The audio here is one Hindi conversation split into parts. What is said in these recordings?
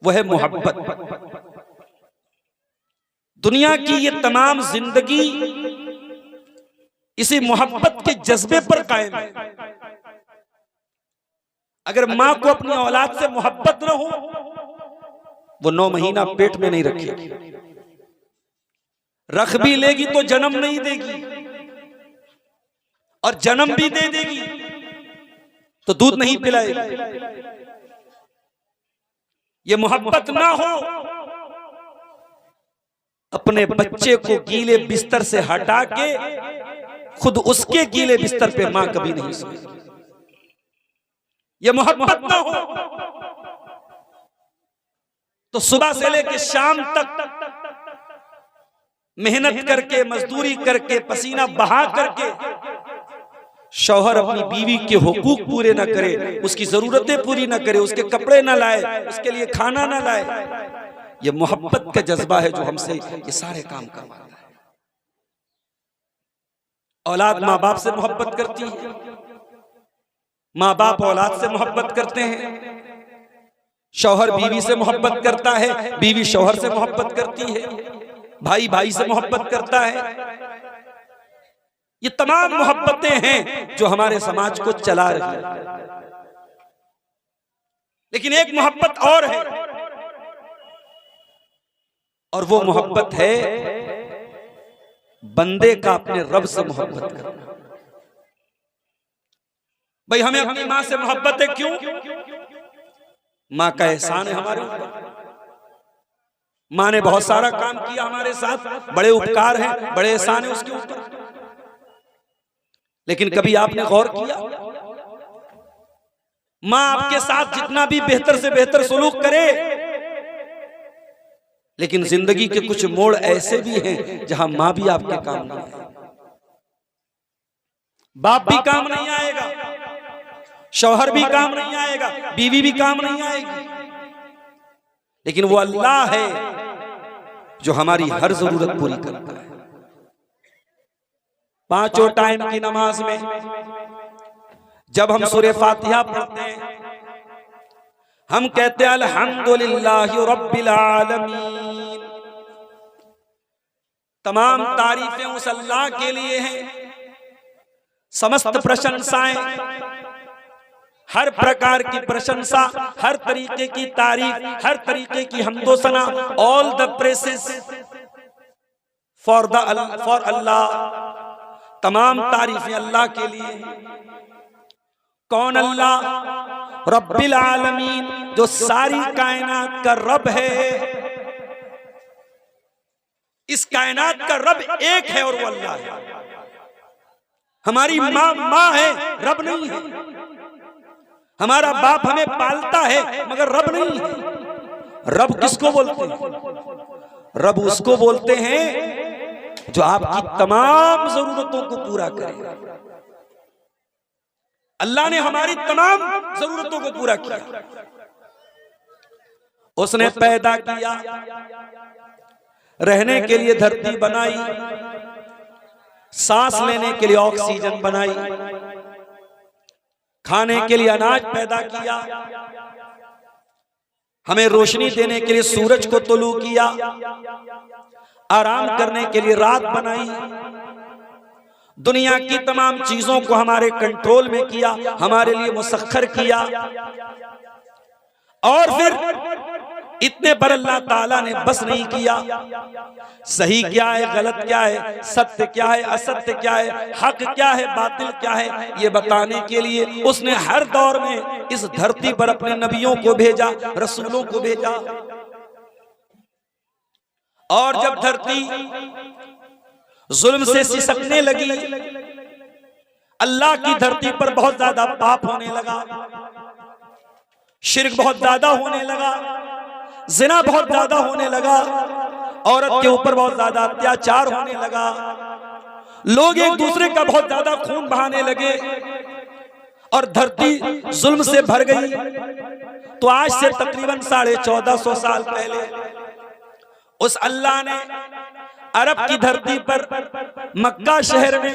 वो है मोहब्बत। दुनिया की ये तमाम जिंदगी इसी मोहब्बत के जज्बे पर कायम है। अगर मां को अपनी औलाद से मोहब्बत न हो, वो 9 महीना पेट में नहीं रखेगी। रख भी लेगी तो जन्म नहीं देगी, और जन्म भी दे देगी तो दूध नहीं पिलाएगी। ये मोहब्बत ना हो, अपने बच्चे को गीले बिस्तर से हटा के खुद उसके गीले बिस्तर पे मां कभी नहीं सोएगी। ये मोहब्बत ना हो तो सुबह से लेकर शाम तक मेहनत करके, मजदूरी करके, पसीना बहा करके शौहर अपनी बीवी के हुकूक पूरे ना करे, उसकी जरूरतें पूरी ना करे, उसके कपड़े ना लाए, उसके लिए खाना ना लाए। ये मोहब्बत का जज्बा है जो हमसे ये सारे काम करवाता है। औलाद माँ बाप से मोहब्बत करती है, माँ बाप औलाद से मोहब्बत करते हैं, शौहर बीवी से मोहब्बत करता है, बीवी शौहर से मोहब्बत करती है, भाई भाई से मोहब्बत करता है। ये तमाम मोहब्बतें हैं जो हमारे समाज को चला रही है। लेकिन एक मोहब्बत और है, और वो मोहब्बत है बंदे का अपने रब से मोहब्बत करना। भाई हमें अपनी मां से मोहब्बत है, क्यों? मां का एहसान है हमारे ऊपर। मां ने बहुत सारा काम किया हमारे साथ, बड़े उपकार हैं, बड़े एहसान है उसके ऊपर। लेकिन कभी आपने गौर किया, मां आपके साथ जितना भी बेहतर से बेहतर सलूक करे, लेकिन जिंदगी के कुछ मोड़ ऐसे भी हैं जहां मां भी आपके काम नहीं आएगी, बाप भी काम नहीं आएगा, शौहर भी काम नहीं आएगा, बीवी भी काम नहीं आएगी। लेकिन वो अल्लाह है जो हमारी हर जरूरत पूरी करता है। 5 टाइम की नमाज में जब हम सूरह फातिहा पढ़ते हैं, हम कहते हैं अल्हम्दुलिल्लाहि रब्बिल आलमीन। तमाम तारीफें उस अल्लाह के लिए हैं, समस्त प्रशंसाएं, हर प्रकार की प्रशंसा, हर तरीके की तारीफ, हर तरीके की हम्दो सना, ऑल द प्रेसेस फॉर अल्लाह। तमाम तारीफें अल्लाह के लिए। कौन अल्लाह? रब्बिल आलमीन, जो सारी कायनात का रब है। इस कायनात का रब एक है और वो अल्लाह है। हमारी माँ है, रब नहीं है। हमारा बाप हमें पालता है मगर रब नहीं है। रब किसको बोलते हैं? रब उसको बोलते हैं जो आपकी तमाम जरूरतों को पूरा करे। अल्लाह ने हमारी तमाम जरूरतों को पूरा किया। उसने पैदा किया, रहने के लिए धरती बनाई, सांस लेने के लिए ऑक्सीजन बनाई, खाने के लिए अनाज पैदा किया, हमें रोशनी देने के लिए सूरज को तुलू किया, आराम करने के लिए रात बनाई, दुनिया की तमाम चीजों को हमारे कंट्रोल में किया, हमारे लिए मुसख्खर किया। और फिर इतने पर अल्लाह ताला ने बस नहीं किया, सही क्या है, गलत क्या है, सत्य क्या है, असत्य क्या है, हक क्या है, बातिल क्या है, ये बताने के लिए उसने हर दौर में इस धरती पर अपने नबियों को भेजा, रसूलों को भेजा। और जब धरती जुल्म से सिसकने लगी, अल्लाह की धरती पर बहुत ज्यादा पाप होने लगा, शिर्क बहुत ज्यादा होने लगा, जिना बहुत ज्यादा होने लगा, औरत के ऊपर बहुत ज्यादा अत्याचार होने लगा, लोग एक दूसरे का बहुत ज्यादा खून बहाने लगे और धरती जुल्म से भर गई। तो आज से तकरीबन 1450 साल पहले उस अल्लाह ने अरब की धरती पर मक्का शहर में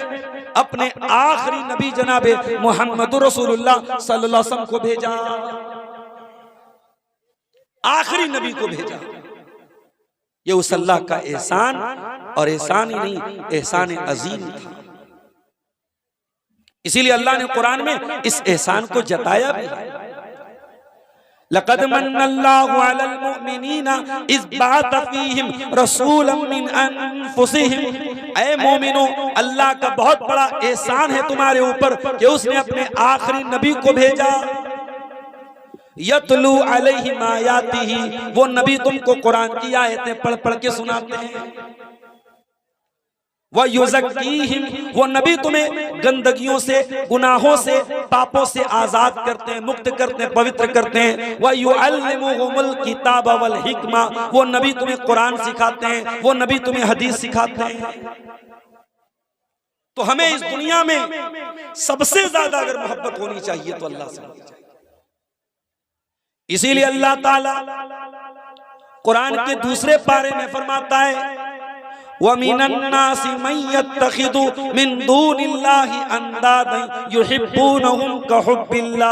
अपने आखिरी नबी जनाबे मोहम्मद रसूलुल्लाह सल्लल्लाहु अलैहि वसल्लम को भेजा। आखिरी नबी को भेजा। ये उस अल्लाह का एहसान, और एहसान ही नहीं, एहसान अजीम था। इसीलिए अल्लाह ने कुरान में इस एहसान को जताया भी है। लक़द मन्नल्लाहु अलल मुमिनीना इज़ बअथ फ़ीहिम रसूलन मिन अनफुसिहिम। ऐ मोमिनो, अल्लाह का बहुत बड़ा एहसान है तुम्हारे ऊपर कि उसने अपने आखिरी नबी को भेजा। यतलू अलैहिम आयातिही, वो नबी तुमको कुरान की आयतें पढ़ पढ़ के सुनाते हैं। व युज़क्कीहिम, वो नबी तुम्हें गंदगियों से, गुनाहों से, पापों से आजाद करते हैं, मुक्त करते हैं, पवित्र करते हैं। व युअल्लिमुहुमुल किताब वल हिकमा, वो नबी तुम्हें कुरान सिखाते हैं, वो नबी तुम्हें हदीस सिखाते हैं। तो हमें इस दुनिया में सबसे ज्यादा अगर मोहब्बत होनी चाहिए तो अल्लाह से होनी चाहिए। इसीलिए अल्लाह ताला कुरान के दूसरे पारे में फरमाता है, वमिनन नासि मन यत्तखिदु मिन दूनिल्लाहि अंदादन युहिब्बूनहुम कहुब्बिल्लाह।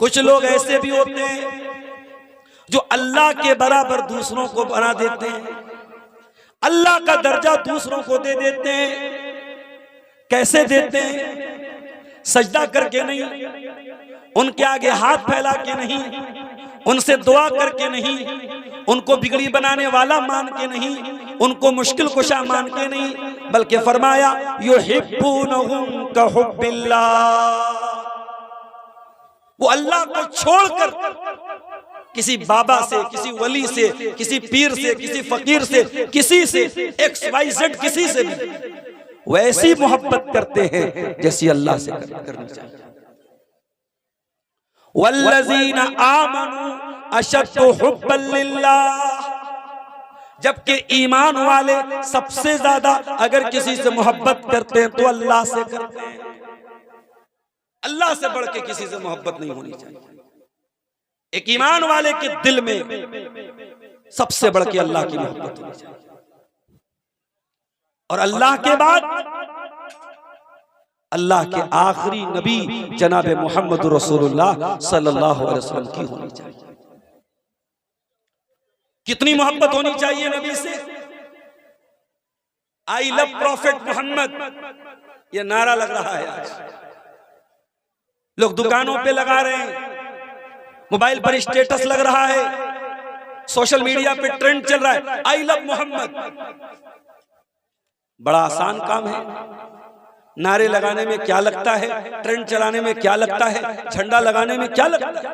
कुछ लोग ऐसे भी होते हैं जो अल्लाह के बराबर दूसरों को बना देते हैं, अल्लाह का दर्जा दूसरों को दे देते हैं। कैसे देते हैं? सजदा करके नहीं, उनके आगे हाथ फैला के नहीं, उनसे दुआ करके नहीं, उनको बिगड़ी बनाने वाला मान के नहीं, उनको मुश्किल कुशा मान के नहीं, बल्कि फरमाया युहिब्बूनहुम कहुब्बिल्लाह। वो अल्लाह को छोड़कर किसी बाबा से, किसी वली से, किसी पीर से, किसी फकीर से, किसी से, XYZ किसी से भी वैसी मोहब्बत करते हैं जैसी अल्लाह से करनी चाहिए। वल्लज़ीना आमनू अशद्दु हुब्बन लिल्लाह, जबकि ईमान वाले सबसे ज्यादा अगर किसी से मोहब्बत करते हैं तो अल्लाह से करते हैं। अल्लाह से बढ़ के किसी से मोहब्बत नहीं होनी चाहिए। एक ईमान वाले के दिल में सबसे बढ़ के अल्लाह की मोहब्बत होनी चाहिए, और अल्लाह के बाद अल्लाह के आखिरी नबी जनाब मोहम्मद रसूलुल्लाह सल्लल्लाहु अलैहि वसल्लम की होनी चाहिए। कितनी मोहब्बत होनी चाहिए नबी से? आई लव प्रॉफिट मोहम्मद, ये नारा लग रहा है। आज लोग दुकानों पे लगा रहे हैं, मोबाइल पर स्टेटस लग रहा है, सोशल मीडिया पे ट्रेंड चल रहा है, आई लव मोहम्मद। बड़ा आसान काम है। नारे लगाने में क्या लगता है, ट्रेंड चलाने में क्या लगता है, झंडा लगाने में क्या लगता है।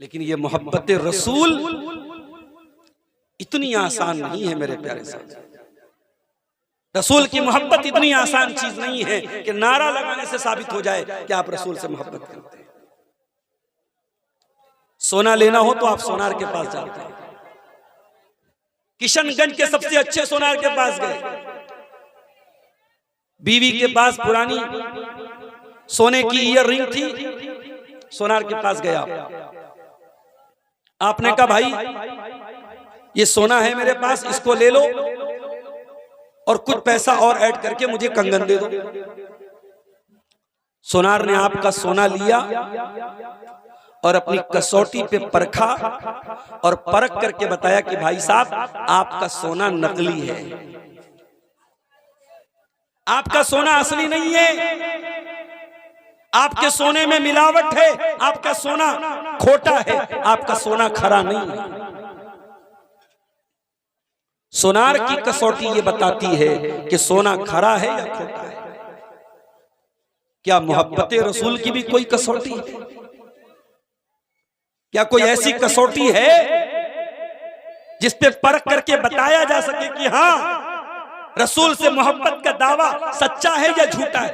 लेकिन ये मोहब्बत रसूल इतनी आसान नहीं है मेरे प्यारे साथ। रसूल की मोहब्बत इतनी आसान चीज नहीं है कि नारा लगाने से साबित हो जाए कि आप रसूल से मोहब्बत करते हैं। सोना लेना हो तो आप सोनार के पास जाते हैं, किशनगंज के सबसे अच्छे सोनार के पास गए, बीवी के पास पुरानी सोने की ईयर रिंग थी, सोनार के पास गया। आपने कहा भाई ये सोना है मेरे पास, इसको ले लो और कुछ पैसा और ऐड करके मुझे कंगन दे दो। सोनार ने आपका सोना लिया और अपनी कसौटी पे परखा और परख करके बताया कि भाई साहब आपका सोना नकली है, आपका सोना असली नहीं है, आपके सोने में मिलावट है, आपका सोना खोटा है, आपका सोना खरा नहीं है। सोनार की कसौटी ये बताती है कि सोना खरा है या खोटा है। क्या मोहब्बत रसूल की भी कोई कसौटी है? क्या कोई ऐसी कसौटी है जिस पे परख करके बताया जा सके कि हाँ रसूल से मोहब्बत का दावा सच्चा है या झूठा है?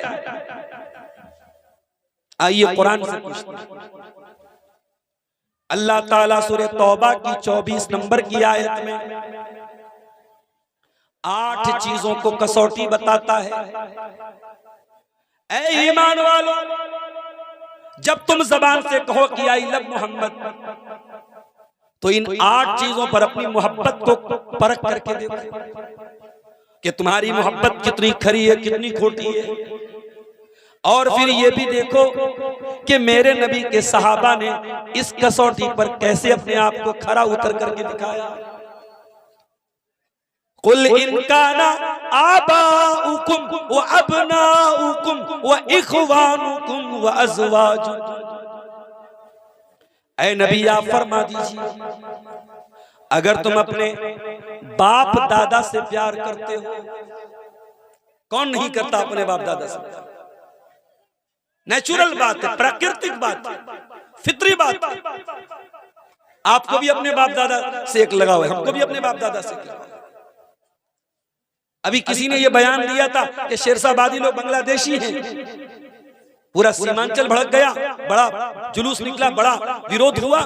आइए कुरान से पूछते हैं। अल्लाह ताला सूरह तौबा की 24 नंबर की आयत में 8 चीजों को कसौटी बताता है। ऐ ईमान वालों, जब तुम जबान से कहो कि आई लव मोहम्मद, तो इन 8 चीजों पर अपनी मोहब्बत को परख करके देखो। कि तुम्हारी मोहब्बत कितनी खरी है, कितनी खोटी है। और फिर ये भी देखो कि मेरे नबी के सहाबा ने इस कसौटी पर कैसे अपने आप को खरा उतर करके दिखाया। कुल इनकाना आबाउकुम व अबनाउकुम व इखवानुकुम व अज़वाजुकुम, ऐ नबी आप फरमा दीजिए, अगर तुम अपने बाप दादा से प्यार करते हो, कौन नहीं करता अपने बाप दादा से प्यार? नेचुरल बात है, प्राकृतिक बात है, फितरी बात है। आपको भी अपने बाप दादा से एक लगाव है, हमको भी अपने बाप दादा से लगाव है। अभी किसी ने यह बयान दिया था कि शेरशाहबादी लोग बांग्लादेशी हैं, पूरा सीमांचल भड़क गया, बड़ा जुलूस निकला, बड़ा विरोध हुआ।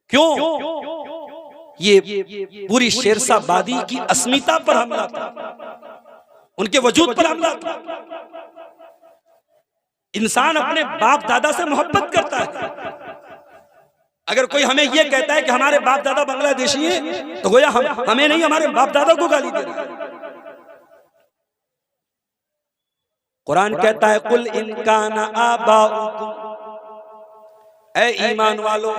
क्यों? ये पूरी शेरशाहबादी की अस्मिता पर हमला था, उनके वजूद पर हमला था। इंसान अपने बाप दादा से मोहब्बत करता है। अगर कोई हमें यह कहता है कि हमारे बाप दादा बांग्लादेशी हैं, तो गोया हमें नहीं, हमारे बाप दादा को गाली दे रहा है। कुरान कहता है कुल इनकाना आबाउकुम, ऐ ईमान वालो,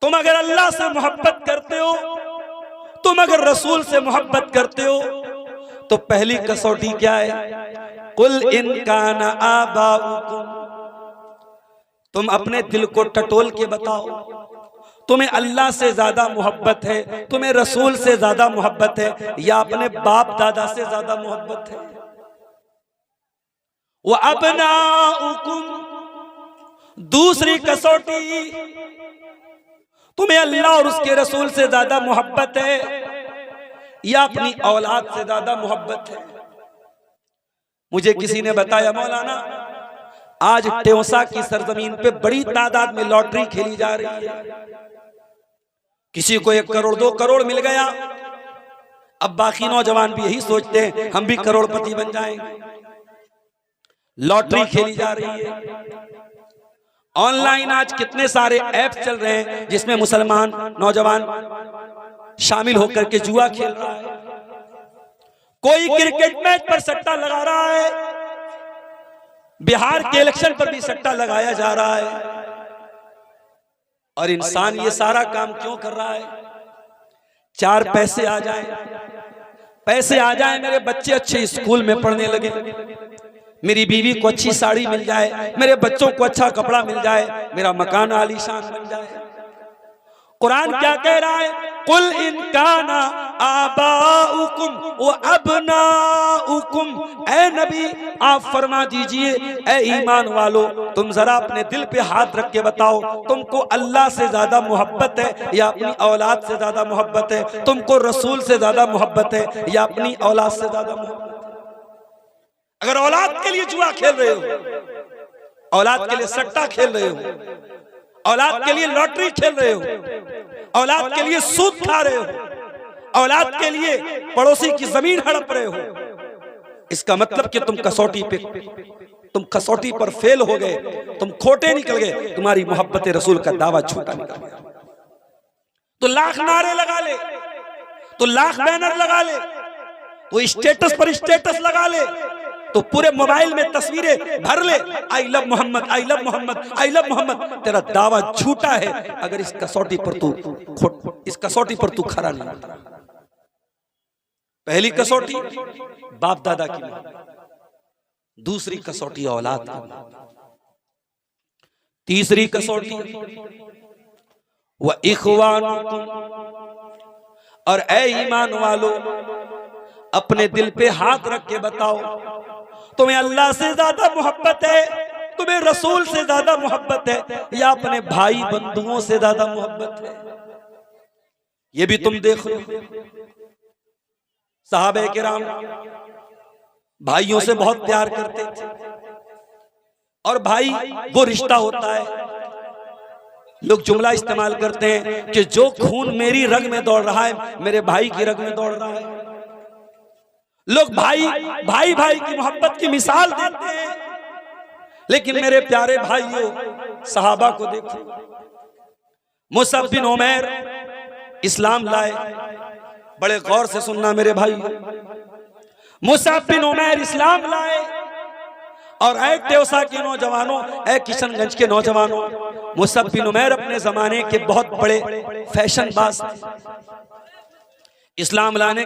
तुम अगर अल्लाह से मोहब्बत करते हो, तुम अगर रसूल से मोहब्बत करते हो, तो पहली कसौटी क्या है? कुल इनकाना आबाउकुम, तुम अपने दिल को टटोल के बताओ, तुम्हें अल्लाह से ज्यादा मोहब्बत है, तुम्हें रसूल से ज्यादा मोहब्बत है, या अपने बाप दादा से ज्यादा मोहब्बत है? वो अबनाउकुम, दूसरी कसौटी, तुम्हें अल्लाह और उसके रसूल से ज्यादा मोहब्बत है या अपनी औलाद से ज्यादा मोहब्बत है? मुझे किसी ने बताया, मौलाना आज टेौसा की सरजमीन पे बड़ी तादाद में लॉटरी खेली जा रही है, किसी को 1 करोड़ 2 करोड़ मिल गया। अब बाकी नौजवान भी यही सोचते हैं हम भी करोड़पति बन जाएंगे। लॉटरी खेली जा रही है। ऑनलाइन आज कितने सारे ऐप चल रहे हैं जिसमें मुसलमान नौजवान शामिल होकर के जुआ खेल रहा है। कोई क्रिकेट मैच पर सट्टा लगा रहा है, बिहार के इलेक्शन पर भी सट्टा लगाया जा रहा है। और इंसान ये सारा काम क्यों कर रहा है? 4 पैसे आ जाए, पैसे आ जाए, मेरे बच्चे अच्छे स्कूल में पढ़ने लगे, मेरी बीवी को अच्छी साड़ी मिल जाए, मेरे बच्चों को अच्छा कपड़ा मिल जाए, मेरा मकान आलीशान बन जाए। कुरान क्या कह रहा है? कुल इनकाना आबाउकुम व अबनाउकुम, ऐ नबी आप फरमा दीजिए, ऐ ईमान वालो, तुम जरा अपने दिल पे हाथ रख के बताओ, तुमको अल्लाह से ज्यादा मोहब्बत है या अपनी औलाद से ज्यादा मोहब्बत है? तुमको रसूल से ज्यादा मोहब्बत है या अपनी औलाद से ज्यादा मोहब्बत है? अगर औलाद के लिए जुआ खेल रहे हो, औलाद के लिए सट्टा खेल रहे हो, औलाद के लिए लॉटरी खेल रहे हो, औलाद के लिए सूद खा रहे हो, औलाद के लिए पड़ोसी की जमीन हड़प रहे हो, इसका मतलब कि तुम कसौटी पर फेल हो गए, तुम खोटे निकल गए, तुम्हारी मोहब्बत रसूल का दावा झूठा निकल गया। तो लाख नारे लगा ले, तो लाख बैनर लगा ले, तो स्टेटस पर स्टेटस लगा ले, तो पूरे मोबाइल में तस्वीरें भर ले, I love Mohammad, I love Mohammad, I love Mohammad, तेरा दावा झूठा है अगर इस कसौटी पर तू खरा नहीं उतरा। पहली कसौटी बाप दादा की, दूसरी कसौटी औलाद की, तीसरी कसौटी व इखवानुकुम, और ऐ ईमान वालो अपने दिल पे हाथ रख के बताओ, तुम्हें अल्लाह से ज्यादा मोहब्बत है, तुम्हें रसूल से ज्यादा मोहब्बत है या अपने भाई बंधुओं से ज्यादा मोहब्बत है? ये भी तुम देख लो। सहाबे किराम भाइयों से बहुत प्यार करते थे, और भाई वो रिश्ता होता है, लोग जुमला इस्तेमाल करते हैं कि जो खून मेरी रग में दौड़ रहा है मेरे भाई की रग में दौड़ रहा है। लोग भाई भाई भाई की मोहब्बत की मिसाल देते हैं, लेकिन मेरे प्यारे भाइयों सहाबा को देखो। मुसअब बिन उमैर इस्लाम लाए, बड़े गौर से सुनना मेरे भाई। मुसअब बिन उमैर इस्लाम लाए और ऐ तेवसा के नौजवानों, ऐ किशनगंज के नौजवानों, मुसअब बिन उमैर अपने जमाने के बहुत बड़े फैशन बाज, इस्लाम लाने